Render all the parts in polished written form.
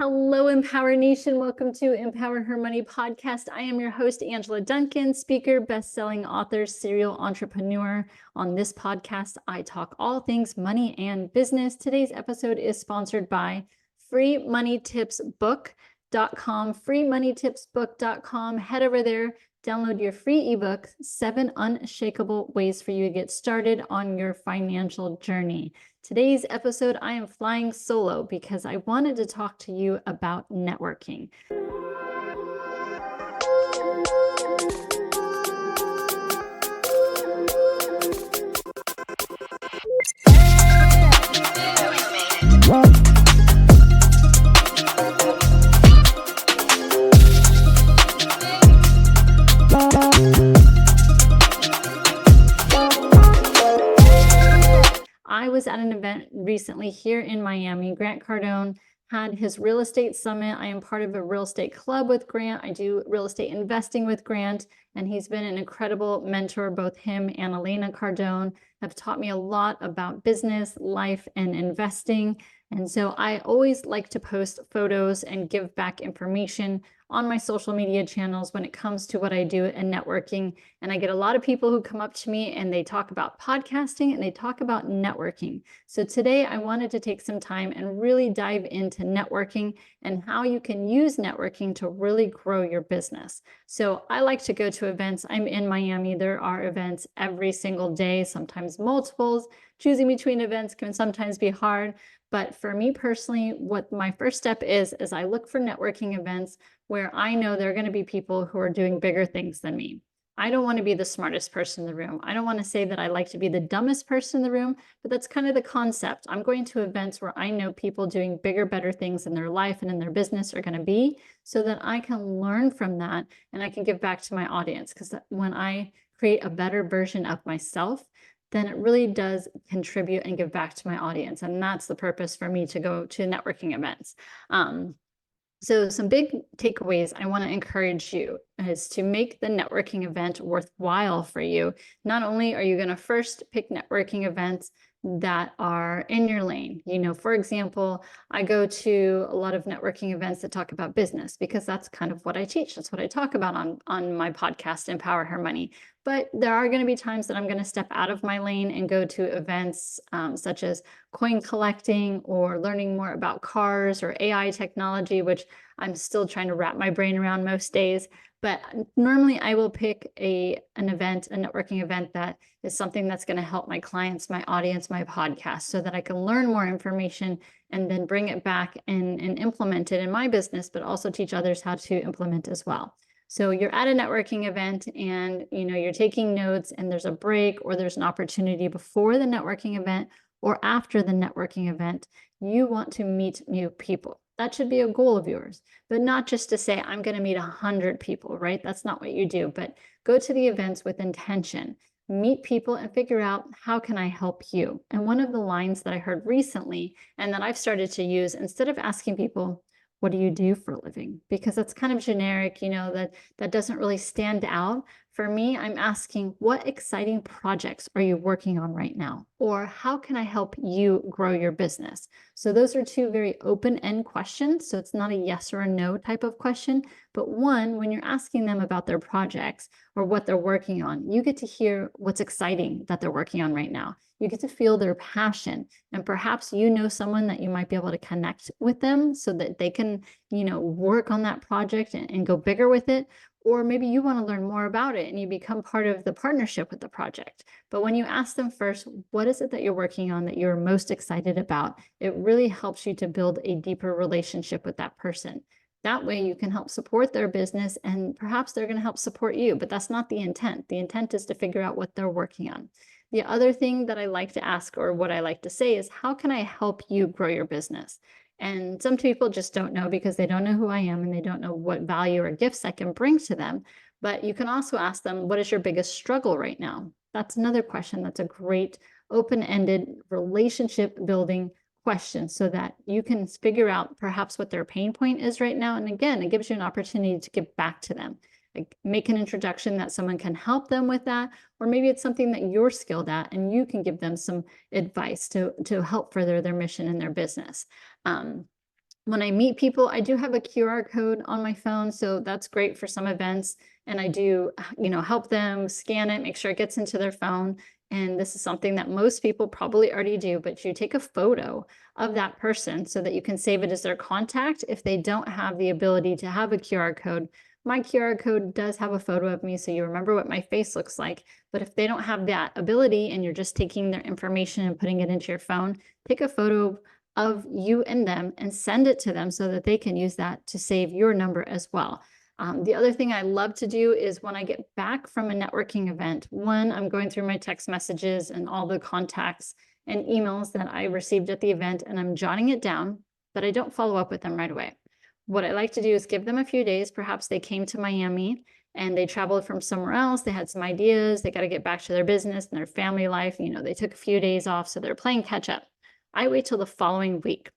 Hello, Empower Nation. Welcome to Empower Her Money podcast. I am your host, Angela Duncan, speaker, best-selling author, serial entrepreneur. On this podcast, I talk all things money and business. Today's episode is sponsored by freemoneytipsbook.com, freemoneytipsbook.com. Head over there, download your free ebook, 7 Unshakable Ways for you to get started on your financial journey. Today's episode, I am flying solo because I wanted to talk to you about networking. I was at an event recently here in Miami. Grant Cardone had his real estate summit. I am part of a real estate club with Grant. I do real estate investing with Grant, and he's been an incredible mentor. Both him and Elena Cardone have taught me a lot about business, life, and investing. And so I always like to post photos and give back information on my social media channels when it comes to what I do in networking. And I get a lot of people who come up to me and they talk about podcasting and they talk about networking. So today I wanted to take some time and really dive into networking and how you can use networking to really grow your business. So I like to go to events. I'm in Miami. There are events every single day, sometimes multiples. Choosing between events can sometimes be hard. But for me personally, what my first step is I look for networking events where I know there are going to be people who are doing bigger things than me. I don't want to be the smartest person in the room. I don't want to say that I like to be the dumbest person in the room, but that's kind of the concept. I'm going to events where I know people doing bigger, better things in their life and in their business are going to be, so that I can learn from that and I can give back to my audience. Because when I create a better version of myself, then it really does contribute and give back to my audience. And that's the purpose for me to go to networking events. So some big takeaways I want to encourage you is to make the networking event worthwhile for you. Not only are you going to first pick networking events that are in your lane. For example, I go to a lot of networking events that talk about business because that's kind of what I teach. That's what I talk about on my podcast, Empower Her Money. But there are going to be times that I'm going to step out of my lane and go to events such as coin collecting or learning more about cars or AI technology, which I'm still trying to wrap my brain around most days. But normally I will pick an event, a networking event that is something that's going to help my clients, my audience, my podcast, so that I can learn more information and then bring it back and implement it in my business, but also teach others how to implement as well. So you're at a networking event and you're taking notes and there's a break or there's an opportunity before the networking event or after the networking event. You want to meet new people. That should be a goal of yours, but not just to say, I'm going to meet 100 people, right? That's not what you do, but go to the events with intention, meet people and figure out, how can I help you? And one of the lines that I heard recently and that I've started to use, instead of asking people, what do you do for a living? Because that's kind of generic, that doesn't really stand out. For me, I'm asking, what exciting projects are you working on right now? Or how can I help you grow your business? So those are two very open-end questions. So it's not a yes or a no type of question, but one, when you're asking them about their projects or what they're working on, you get to hear what's exciting that they're working on right now. You get to feel their passion, and perhaps someone that you might be able to connect with them so that they can, work on that project and go bigger with it. Or maybe you want to learn more about it and you become part of the partnership with the project. But when you ask them first, what is it that you're working on that you're most excited about? It really helps you to build a deeper relationship with that person. That way you can help support their business and perhaps they're going to help support you, but that's not the intent. The intent is to figure out what they're working on. The other thing that I like to ask, or what I like to say, is how can I help you grow your business? And some people just don't know because they don't know who I am and they don't know what value or gifts I can bring to them. But you can also ask them, what is your biggest struggle right now? That's another question. That's a great open-ended relationship building question so that you can figure out perhaps what their pain point is right now. And again, it gives you an opportunity to give back to them. Like, make an introduction that someone can help them with that, or maybe it's something that you're skilled at and you can give them some advice to help further their mission in their business. When I meet people, I do have a QR code on my phone, so that's great for some events. And I do, help them scan it, make sure it gets into their phone. And this is something that most people probably already do, but you take a photo of that person so that you can save it as their contact if they don't have the ability to have a QR code. My QR code does have a photo of me, so you remember what my face looks like. But if they don't have that ability and you're just taking their information and putting it into your phone, take a photo of you and them and send it to them so that they can use that to save your number as well. The other thing I love to do is when I get back from a networking event, one, I'm going through my text messages and all the contacts and emails that I received at the event, and I'm jotting it down, but I don't follow up with them right away. What I like to do is give them a few days. Perhaps they came to Miami and they traveled from somewhere else. They had some ideas. They got to get back to their business and their family life. They took a few days off, so they're playing catch up. I wait till the following week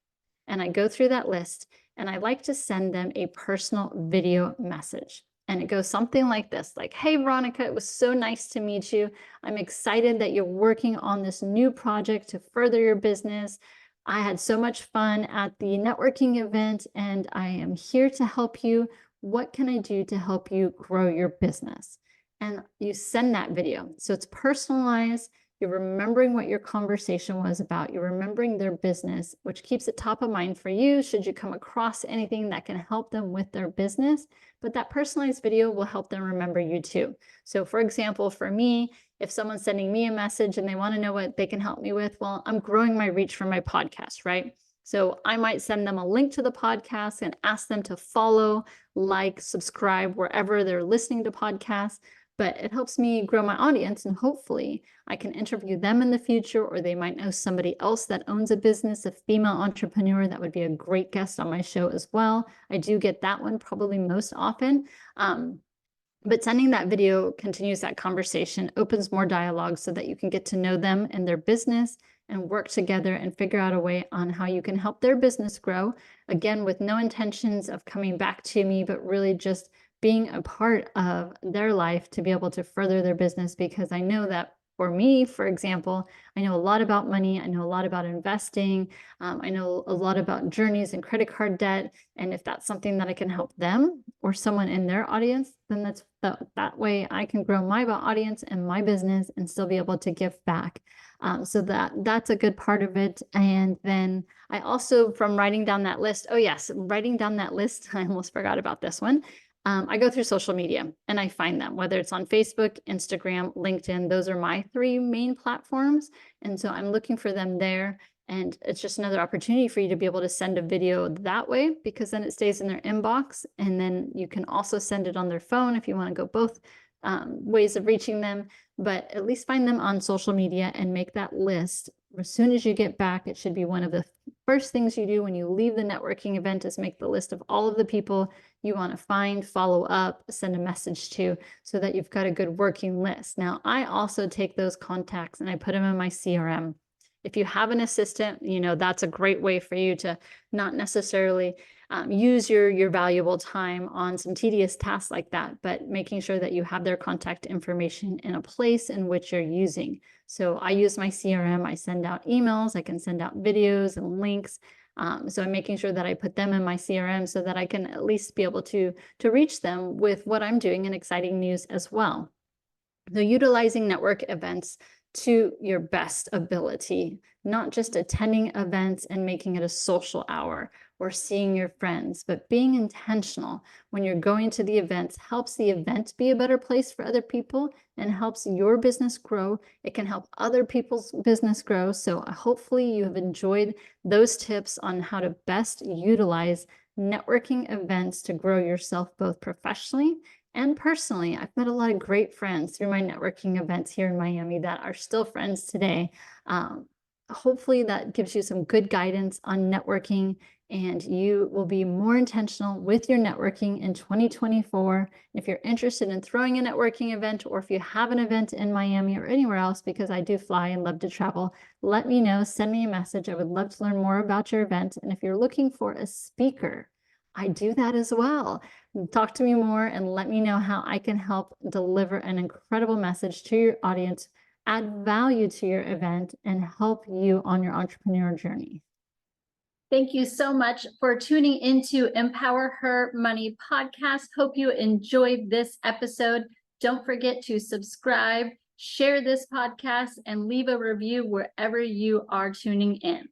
and I go through that list, and I like to send them a personal video message. And it goes something like this, like, "Hey, Veronica, it was so nice to meet you. I'm excited that you're working on this new project to further your business. I had so much fun at the networking event, and I am here to help you. What can I do to help you grow your business?" And you send that video. So it's personalized. You're remembering what your conversation was about. You're remembering their business, which keeps it top of mind for you should you come across anything that can help them with their business. But that personalized video will help them remember you too. So, for example, for me, if someone's sending me a message and they want to know what they can help me with, well, I'm growing my reach for my podcast, right? So I might send them a link to the podcast and ask them to follow, like, subscribe wherever they're listening to podcasts. But it helps me grow my audience, and hopefully I can interview them in the future, or they might know somebody else that owns a business, a female entrepreneur that would be a great guest on my show as well. I do get that one probably most often. But sending that video continues that conversation, opens more dialogue so that you can get to know them and their business and work together and figure out a way on how you can help their business grow. Again, with no intentions of coming back to me, but really just being a part of their life to be able to further their business. Because I know that for me, for example, I know a lot about money. I know a lot about investing. I know a lot about journeys and credit card debt. And if that's something that I can help them or someone in their audience, then that way I can grow my audience and my business and still be able to give back. So that's a good part of it. And then I also, from writing down that list, oh yes, writing down that list, I almost forgot about this one. I go through social media and I find them, whether it's on Facebook, Instagram, LinkedIn. Those are my three main platforms. And so I'm looking for them there. And it's just another opportunity for you to be able to send a video that way, because then it stays in their inbox. And then you can also send it on their phone if you want to go both ways of reaching them. But at least find them on social media and make that list. As soon as you get back, it should be one of the first things you do when you leave the networking event is make the list of all of the people you want to find, follow up, send a message to, so that you've got a good working list. Now, I also take those contacts and I put them in my CRM. If you have an assistant, that's a great way for you to not necessarily use your valuable time on some tedious tasks like that, but making sure that you have their contact information in a place in which you're using. So I use my CRM. I send out emails. I can send out videos and links. So I'm making sure that I put them in my CRM so that I can at least be able to reach them with what I'm doing and exciting news as well. So utilizing network events to your best ability, not just attending events and making it a social hour or seeing your friends, but being intentional when you're going to the events helps the event be a better place for other people and helps your business grow. It can help other people's business grow. So hopefully you have enjoyed those tips on how to best utilize networking events to grow yourself both professionally and personally. I've met a lot of great friends through my networking events here in Miami that are still friends today. Hopefully that gives you some good guidance on networking, and you will be more intentional with your networking in 2024. If you're interested in throwing a networking event, or if you have an event in Miami or anywhere else, because I do fly and love to travel, let me know, send me a message. I would love to learn more about your event. And if you're looking for a speaker, I do that as well. Talk to me more and let me know how I can help deliver an incredible message to your audience, add value to your event, and help you on your entrepreneurial journey. Thank you so much for tuning into Empower Her Money podcast. Hope you enjoyed this episode. Don't forget to subscribe, share this podcast, and leave a review wherever you are tuning in.